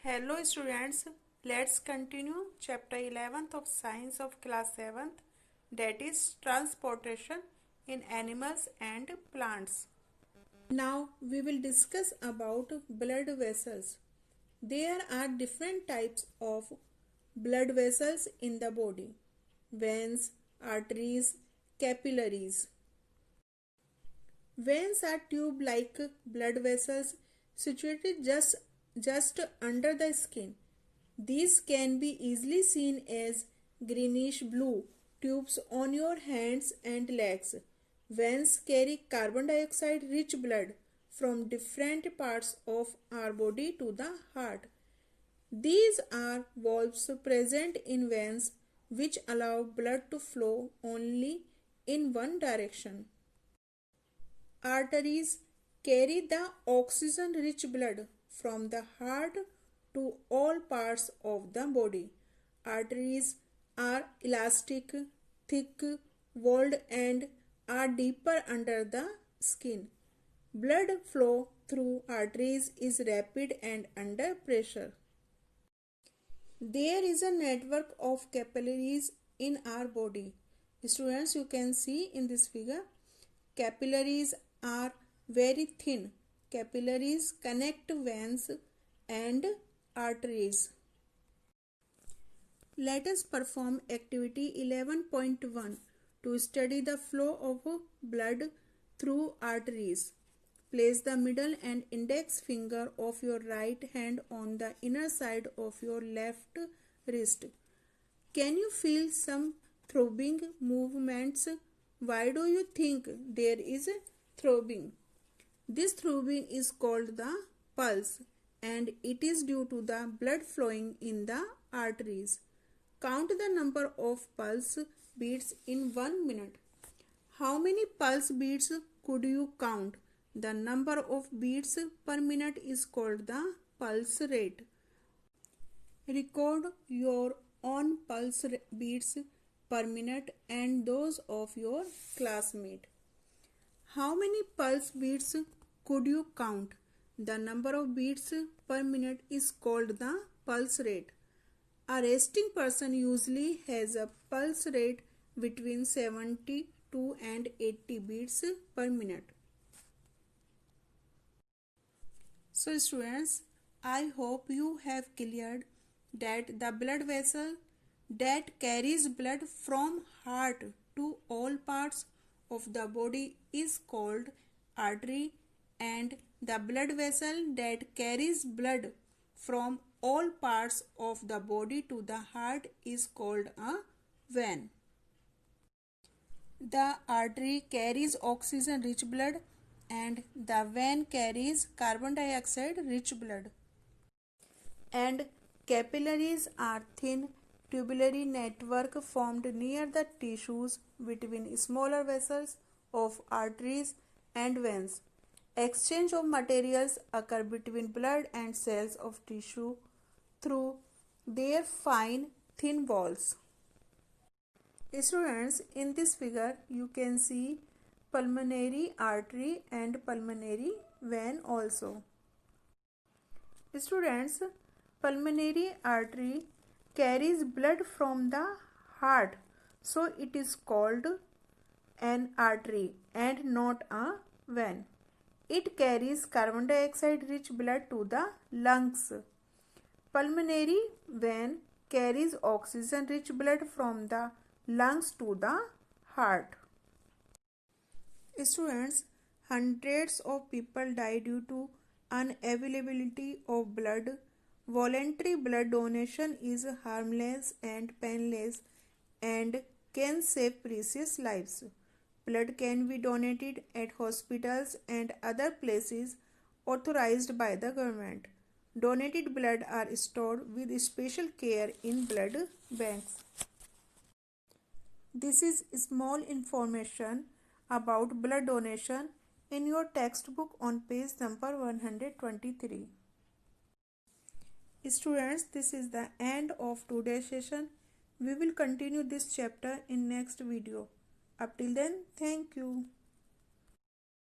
Hello students, let's continue chapter 11th of science of class 7th, that is transportation in animals and plants. Now we will discuss about blood vessels. There are different types of blood vessels in the body: veins, arteries, capillaries. Veins are tube-like blood vessels situated just under the skin. These can be easily seen as greenish blue tubes on your hands and legs. Veins carry carbon dioxide rich blood from different parts of our body to the heart. These are valves present in veins which allow blood to flow only in one direction. Arteries carry the oxygen-rich blood from the heart to all parts of the body. Arteries are elastic, thick, walled and are deeper under the skin. Blood flow through arteries is rapid and under pressure. There is a network of capillaries in our body. Students, you can see in this figure, capillaries are very thin. Capillaries connect veins and arteries. Let us perform activity 11.1 to study the flow of blood through arteries. Place the middle and index finger of your right hand on the inner side of your left wrist. Can you feel some throbbing movements? Why do you think there is a throbbing? This throbbing is called the pulse and it is due to the blood flowing in the arteries. Count the number of pulse beats in 1 minute. How many pulse beats could you count? The number of beats per minute is called the pulse rate. Record your own pulse beats per minute and those of your classmate. How many pulse beats could you count? The number of beats per minute is called the pulse rate. A resting person usually has a pulse rate between 72 and 80 beats per minute. So students, I hope you have cleared that the blood vessel that carries blood from heart to all parts of the body is called artery, and the blood vessel that carries blood from all parts of the body to the heart is called a vein. The artery carries oxygen rich blood and the vein carries carbon dioxide rich blood. And capillaries are thin tubular network formed near the tissues between smaller vessels of arteries and veins. Exchange of materials occur between blood and cells of tissue through their fine thin walls. Students, in this figure you can see pulmonary artery and pulmonary vein also. Students, pulmonary artery carries blood from the heart, so it is called an artery and not a vein. It carries carbon dioxide rich blood to the lungs. Pulmonary vein carries oxygen rich blood from the lungs to the heart. Students, hundreds of people die due to unavailability of blood. Voluntary blood donation is harmless and painless and can save precious lives. Blood can be donated at hospitals and other places authorized by the government. Donated blood are stored with special care in blood banks. This is small information about blood donation in your textbook on page number 123. Students, this is the end of today's session. We will continue this chapter in next video. Up till then, thank you.